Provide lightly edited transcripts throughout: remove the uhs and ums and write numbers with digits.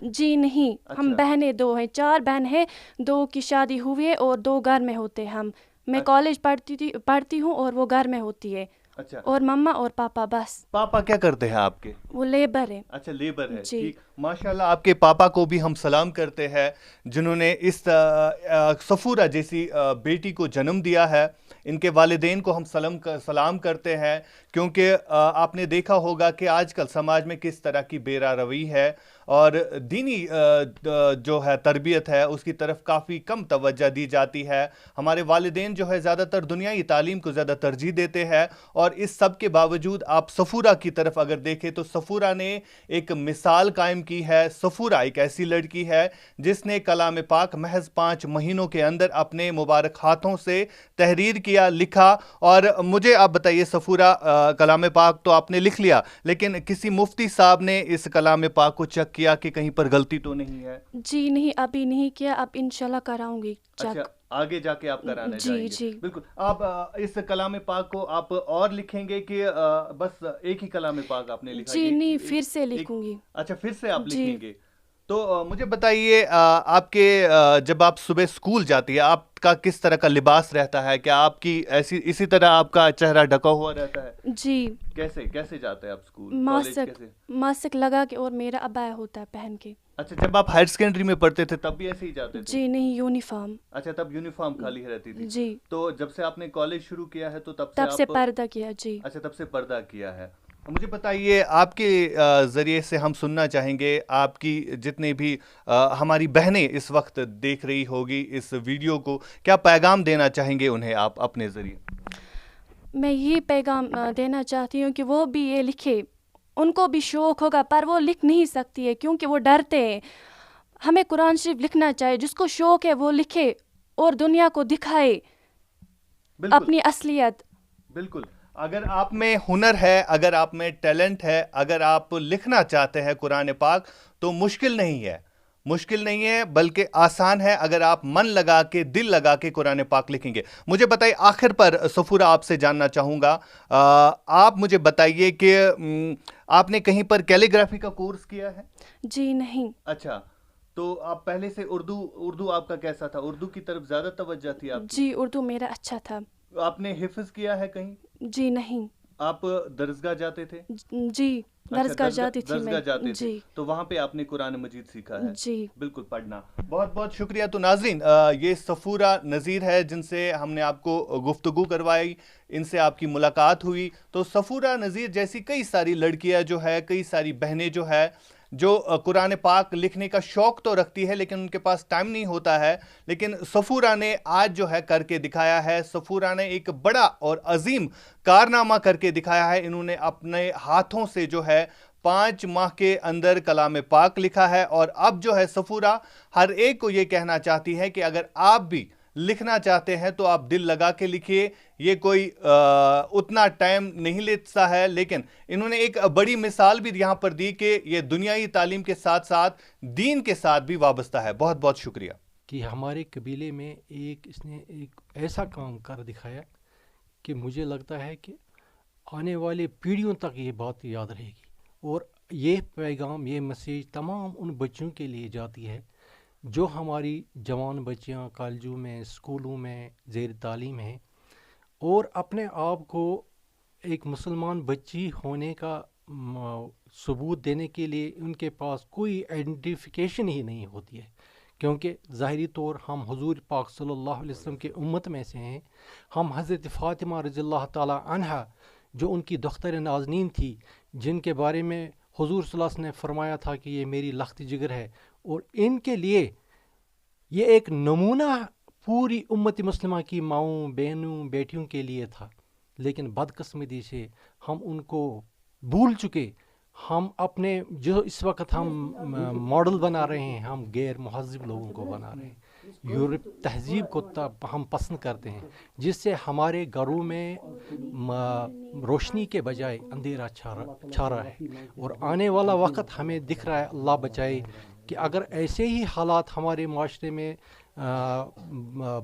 جی نہیں، ہم بہنیں 2 ہیں، 4 بہن ہیں، 2 کی شادی ہوئی ہے اور 2 گھر میں ہوتے ہیں ہم. میں کالج پڑھتی ہوں اور وہ گھر میں ہوتی ہے. اچھا. اور مما اور پاپا بس. پاپا کیا کرتے ہیں آپ کے؟ وہ لیبر ہے. اچھا لیبر ہے. جی. ٹھیک. ماشاءاللہ آپ کے پاپا کو بھی ہم سلام کرتے ہیں جنہوں نے اس صفورہ جیسی بیٹی کو جنم دیا ہے. ان کے والدین کو ہم سلام کرتے ہیں کیونکہ آپ نے دیکھا ہوگا کہ آج کل سماج میں کس طرح کی بے روی ہے اور دینی جو ہے تربیت ہے اس کی طرف کافی کم توجہ دی جاتی ہے. ہمارے والدین جو ہے زیادہ تر دنیائی تعلیم کو زیادہ ترجیح دیتے ہیں اور اس سب کے باوجود آپ صفورہ کی طرف اگر دیکھیں تو صفورہ نے ایک مثال قائم کی ہے. صفورہ ایک ایسی لڑکی ہے جس نے کلام پاک محض 5 مہینوں کے اندر اپنے مبارک ہاتھوں سے تحریر کیا، لکھا. اور مجھے آپ بتائیے صفورہ کلام پاک تو آپ نے لکھ لیا لیکن کسی مفتی صاحب نے اس کلام پاک کو چیک کیا کہ کہیں پر غلطی تو نہیں ہے؟ جی نہیں، ابھی نہیں کیا، اب انشاءاللہ کراؤں گی چیک. اچھا آگے جا کے آپ کرانے جائیں گے؟ جی بالکل. آپ اس کلام پاک کو آپ اور لکھیں گے کہ بس ایک ہی کلام پاک آپ نے لکھا؟ جی نہیں، پھر سے لکھوں گی. اچھا پھر سے آپ لکھیں گے. تو مجھے بتائیے آپ کے جب آپ صبح اسکول جاتی ہے آپ کا کس طرح کا لباس رہتا ہے؟ کیا آپ کی اسی طرح آپ کا چہرہ ڈھکا ہوا رہتا ہے؟ جی. کیسے جاتے ہیں آپ اسکول؟ ماسک لگا کے اور میرا عبایا ہوتا ہے پہن کے. اچھا جب آپ ہائر سیکنڈری میں پڑھتے تھے تب بھی ایسے ہی جاتے تھے؟ جی نہیں، یونیفارم. اچھا تب یونیفارم خالی رہتی تھی؟ جی. تو جب سے آپ نے کالج شروع کیا ہے تو تب سے پردہ کیا. جی. اچھا تب سے پردہ کیا ہے. مجھے بتائیے آپ کے ذریعے سے ہم سننا چاہیں گے آپ کی جتنے بھی ہماری بہنیں اس وقت دیکھ رہی ہوگی اس ویڈیو کو، کیا پیغام دینا چاہیں گے انہیں آپ اپنے ذریعے؟ میں یہی پیغام دینا چاہتی ہوں کہ وہ بھی یہ لکھے. ان کو بھی شوق ہوگا پر وہ لکھ نہیں سکتی ہے کیونکہ وہ ڈرتے ہیں. ہمیں قرآن شریف لکھنا چاہیے، جس کو شوق ہے وہ لکھے اور دنیا کو دکھائے اپنی اصلیت. بالکل. اگر آپ میں ہنر ہے، اگر آپ میں ٹیلنٹ ہے، اگر آپ لکھنا چاہتے ہیں قرآن پاک تو مشکل نہیں ہے بلکہ آسان ہے اگر آپ من لگا کے دل لگا کے قرآن پاک لکھیں گے. مجھے بتائیے آخر پر صفورہ آپ سے جاننا چاہوں گا، آپ مجھے بتائیے کہ آپ نے کہیں پر کیلیگرافی کا کورس کیا ہے؟ جی نہیں. اچھا تو آپ پہلے سے اردو آپ کا کیسا تھا؟ اردو کی طرف زیادہ توجہ تھی آپ کی؟ جی اردو میرا اچھا تھا. آپ نے حفظ کیا ہے کہیں؟ جی نہیں. آپ درسگاہ جاتے تھے؟ جی درسگاہ جاتی تھی میں. جی تو وہاں پہ آپ نے قرآن مجید سیکھا ہے؟ جی بالکل پڑھنا. بہت بہت شکریہ. تو ناظرین یہ صفورہ نذیر ہے جن سے ہم نے آپ کو گفتگو کروائی، ان سے آپ کی ملاقات ہوئی. تو صفورہ نذیر جیسی کئی ساری لڑکیاں جو ہے، کئی ساری بہنیں جو ہے جو قرآن پاک لکھنے کا شوق تو رکھتی ہے لیکن ان کے پاس ٹائم نہیں ہوتا ہے، لیکن صفورہ نے آج جو ہے کر کے دکھایا ہے. صفورہ نے ایک بڑا اور عظیم کارنامہ کر کے دکھایا ہے. انہوں نے اپنے ہاتھوں سے جو ہے 5 ماہ کے اندر کلام پاک لکھا ہے اور اب جو ہے صفورہ ہر ایک کو یہ کہنا چاہتی ہے کہ اگر آپ بھی لکھنا چاہتے ہیں تو آپ دل لگا کے لکھیے. یہ کوئی اتنا ٹائم نہیں لیتا ہے لیکن انہوں نے ایک بڑی مثال بھی یہاں پر دی کہ یہ دنیائی تعلیم کے ساتھ ساتھ دین کے ساتھ بھی وابستہ ہے. بہت بہت شکریہ. کہ ہمارے قبیلے میں اس نے ایک ایسا کام کر دکھایا کہ مجھے لگتا ہے کہ آنے والے پیڑھیوں تک یہ بات یاد رہے گی اور یہ پیغام، یہ میسیج تمام ان بچوں کے لیے جاتی ہے جو ہماری جوان بچیاں کالجوں میں، اسکولوں میں زیر تعلیم ہیں اور اپنے آپ کو ایک مسلمان بچی ہونے کا ثبوت دینے کے لیے ان کے پاس کوئی آئیڈینٹیفیکیشن ہی نہیں ہوتی ہے، کیونکہ ظاہری طور ہم حضور پاک صلی اللہ علیہ وسلم کے امت میں سے ہیں. ہم حضرت فاطمہ رضی اللہ تعالی عنہا جو ان کی دختر نازنین تھی، جن کے بارے میں حضور صلی اللہ علیہ وسلم نے فرمایا تھا کہ یہ میری لخت جگر ہے، اور ان کے لیے یہ ایک نمونہ پوری امت مسلمہ کی ماؤں، بہنوں، بیٹیوں کے لیے تھا. لیکن بدقسمتی سے ہم ان کو بھول چکے. ہم اپنے جو اس وقت ہم ماڈل بنا رہے ہیں، ہم غیر مہذب لوگوں کو بنا رہے ہیں. یورپ تہذیب کو ہم پسند کرتے ہیں جس سے ہمارے گھروں میں روشنی کے بجائے اندھیرا چھا رہا ہے، اور آنے والا وقت ہمیں دکھ رہا ہے، اللہ بچائے، کہ اگر ایسے ہی حالات ہمارے معاشرے میں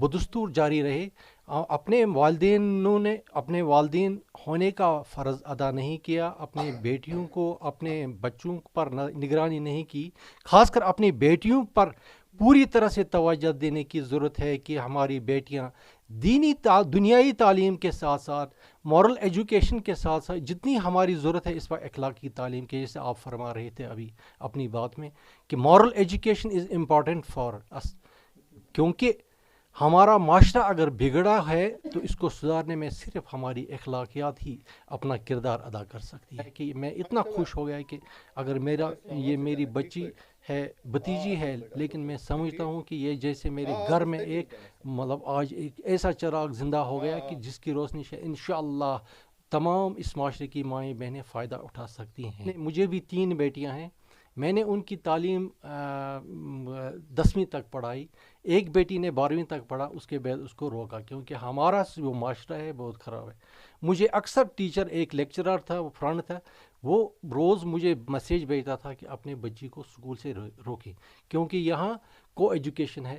بدستور جاری رہے، اپنے والدینوں نے اپنے والدین ہونے کا فرض ادا نہیں کیا، اپنے بیٹیوں کو اپنے بچوں پر نگرانی نہیں کی، خاص کر اپنی بیٹیوں پر پوری طرح سے توجہ دینے کی ضرورت ہے کہ ہماری بیٹیاں دنیائی تعلیم کے ساتھ ساتھ مورل ایجوکیشن کے ساتھ ساتھ جتنی ہماری ضرورت ہے اس وقت اخلاقی تعلیم کے، جیسے آپ فرما رہے تھے ابھی اپنی بات میں کہ moral education is important for us, کیونکہ ہمارا معاشرہ اگر بگڑا ہے تو اس کو سدھارنے میں صرف ہماری اخلاقیات ہی اپنا کردار ادا کر سکتی ہے. کہ میں اتنا خوش ہو گیا کہ اگر یہ میری بچی ہے، بھتیجی ہے، لیکن میں سمجھتا ہوں کہ یہ جیسے میرے گھر میں ایک مطلب آج ایک ایسا چراغ زندہ ہو گیا کہ جس کی روشنی سے انشاءاللہ تمام اس معاشرے کی مائیں بہنیں فائدہ اٹھا سکتی ہیں. مجھے بھی 3 بیٹیاں ہیں، میں نے ان کی تعلیم 10ویں تک پڑھائی، ایک بیٹی نے 12ویں تک پڑھا، اس کے بعد اس کو روکا کیونکہ ہمارا جو معاشرہ ہے بہت خراب ہے. مجھے اکثر ٹیچر، ایک لیکچرر تھا، وہ فرینڈ تھا، وہ روز مجھے میسیج بھیجتا تھا کہ اپنے بچی کو اسکول سے روکیں کیونکہ یہاں کو ایجوکیشن ہے،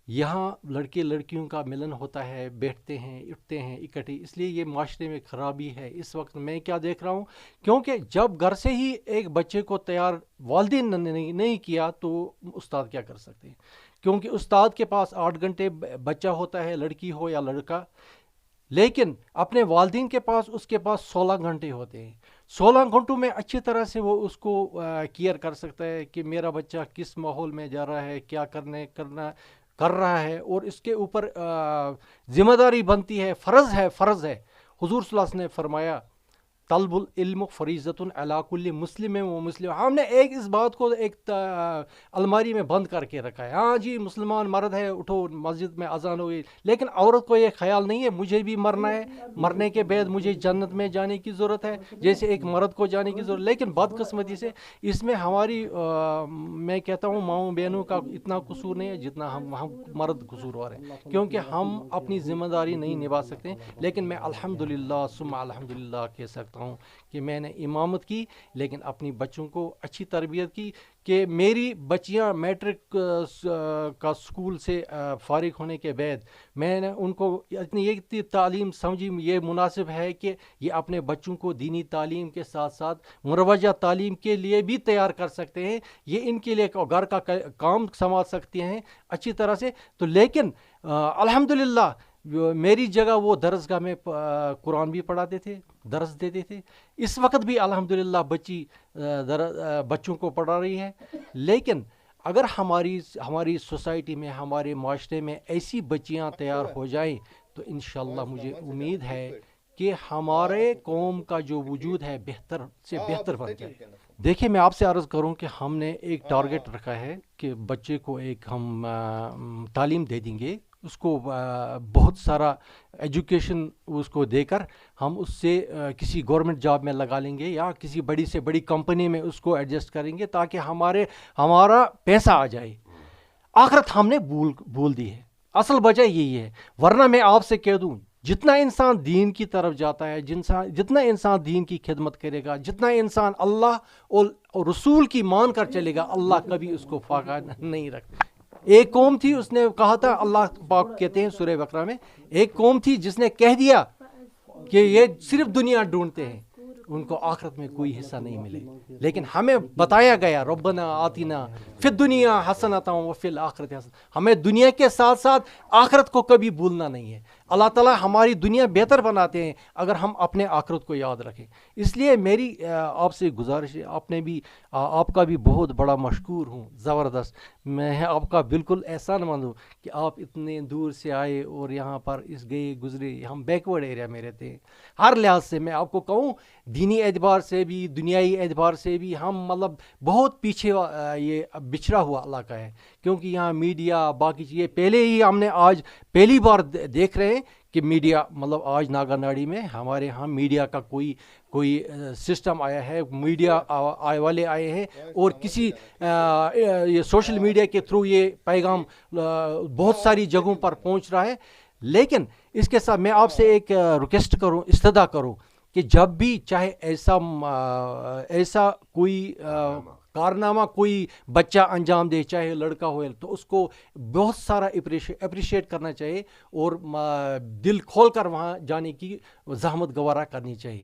یہاں لڑکے لڑکیوں کا ملن ہوتا ہے، بیٹھتے ہیں اٹھتے ہیں اکٹھے، اس لیے یہ معاشرے میں خرابی ہے. اس وقت میں کیا دیکھ رہا ہوں، کیونکہ جب گھر سے ہی ایک بچے کو تیار والدین نے نہیں کیا تو استاد کیا کر سکتے ہیں، کیونکہ استاد کے پاس 8 گھنٹے بچہ ہوتا ہے، لڑکی ہو یا لڑکا، لیکن اپنے والدین کے پاس اس کے پاس 16 گھنٹے ہوتے ہیں. 16 گھنٹوں میں اچھی طرح سے وہ اس کو کیئر کر سکتا ہے کہ میرا بچہ کس ماحول میں جا رہا ہے، کیا کر رہا ہے، اور اس کے اوپر ذمہ داری بنتی ہے، فرض ہے. حضور صلی اللہ علیہ وسلم نے فرمایا طلب العلم فریضۃ علی کل مسلم و مسلم. ہم نے اس بات کو ایک الماری میں بند کر کے رکھا ہے. ہاں جی مسلمان مرد ہے، اٹھو مسجد میں اذان ہو گئی، لیکن عورت کو یہ خیال نہیں ہے مجھے بھی مرنا ہے، مرنے کے بعد مجھے جنت میں جانے کی ضرورت ہے جیسے ایک مرد کو جانے کی ضرورت. لیکن بدقسمتی سے اس میں ہماری میں کہتا ہوں ماؤں بہنوں کا اتنا قصور نہیں ہے جتنا ہم مرد قصوروار ہیں، کیونکہ ہم اپنی ذمہ داری نہیں نبھا سکتے. لیکن میں الحمدللہ ثم الحمدللہ کہہ سکتا ہوں کہ میں نے امامت کی، لیکن اپنی بچوں کو اچھی تربیت کی کہ میری بچیاں میٹرک کا سکول سے فارغ ہونے کے بعد میں نے ان کو اتنی ایک تعلیم سمجھی یہ مناسب ہے کہ یہ اپنے بچوں کو دینی تعلیم کے ساتھ ساتھ مروجہ تعلیم کے لیے بھی تیار کر سکتے ہیں، یہ ان کے لیے گھر کا کام سنبھال سکتے ہیں اچھی طرح سے. تو لیکن الحمدللہ میری جگہ وہ درسگاہ میں قرآن بھی پڑھاتے تھے، درس دیتے تھے. اس وقت بھی الحمدللہ بچی بچوں کو پڑھا رہی ہے. لیکن اگر ہماری سوسائٹی میں، ہمارے معاشرے میں ایسی بچیاں تیار ہو جائیں تو انشاءاللہ مجھے امید ہے کہ ہمارے قوم کا جو وجود ہے بہتر سے بہتر بن جائے. دیکھیں میں آپ سے عرض کروں کہ ہم نے ایک ٹارگٹ رکھا ہے کہ بچے کو ایک ہم تعلیم دے دیں گے، اس کو بہت سارا ایجوکیشن اس کو دے کر ہم اس سے کسی گورنمنٹ جاب میں لگا لیں گے یا کسی بڑی سے بڑی کمپنی میں اس کو ایڈجسٹ کریں گے تاکہ ہمارا پیسہ آ جائے. آخرت ہم نے بھول دی ہے، اصل وجہ یہی ہے. ورنہ میں آپ سے کہہ دوں جتنا انسان دین کی طرف جاتا ہے، جتنا انسان دین کی خدمت کرے گا، جتنا انسان اللہ اور رسول کی مان کر چلے گا، اللہ کبھی اس کو فاقہ نہیں رکھتا. ایک قوم تھی، اس نے کہا تھا، اللہ پاک کہتے ہیں سورہ بقرہ میں، ایک قوم تھی جس نے کہہ دیا کہ یہ صرف دنیا ڈھونڈتے ہیں، ان کو آخرت میں کوئی حصہ نہیں ملے. لیکن ہمیں بتایا گیا ربنا آتنا فی الدنیا حسنۃ وفی الآخرۃ حسنۃ. ہمیں دنیا کے ساتھ ساتھ آخرت کو کبھی بھولنا نہیں ہے. اللہ تعالیٰ ہماری دنیا بہتر بناتے ہیں اگر ہم اپنے آخرت کو یاد رکھیں. اس لیے میری آپ سے گزارش ہے، آپ کا بھی بہت بڑا مشکور ہوں، زبردست. میں آپ کا بالکل احسان مند ہوں کہ آپ اتنے دور سے آئے اور یہاں پر اس گئے گزرے. ہم بیکورڈ ایریا میں رہتے ہیں ہر لحاظ سے. میں آپ کو کہوں دینی اعتبار سے بھی، دنیائی اعتبار سے بھی ہم مطلب بہت پیچھے یہ بچھڑا ہوا علاقہ ہے، کیونکہ یہاں میڈیا باقی چیزیں پہلے ہی ہم نے آج پہلی بار دیکھ رہے ہیں کہ میڈیا مطلب آج ناگا ناڑی میں ہمارے ہاں میڈیا کا کوئی سسٹم آیا ہے، میڈیا والے آئے ہیں اور کسی یہ سوشل میڈیا کے تھرو یہ پیغام بہت ساری جگہوں پر پہنچ رہا ہے. لیکن اس کے ساتھ میں آپ سے ایک ریکویسٹ کروں، استدعا کروں کہ جب بھی چاہے ایسا کوئی کارنامہ کوئی بچہ انجام دے چاہے لڑکا ہو تو اس کو بہت سارا اپریشیٹ کرنا چاہیے اور دل کھول کر وہاں جانے کی زحمت گوارا کرنی چاہیے.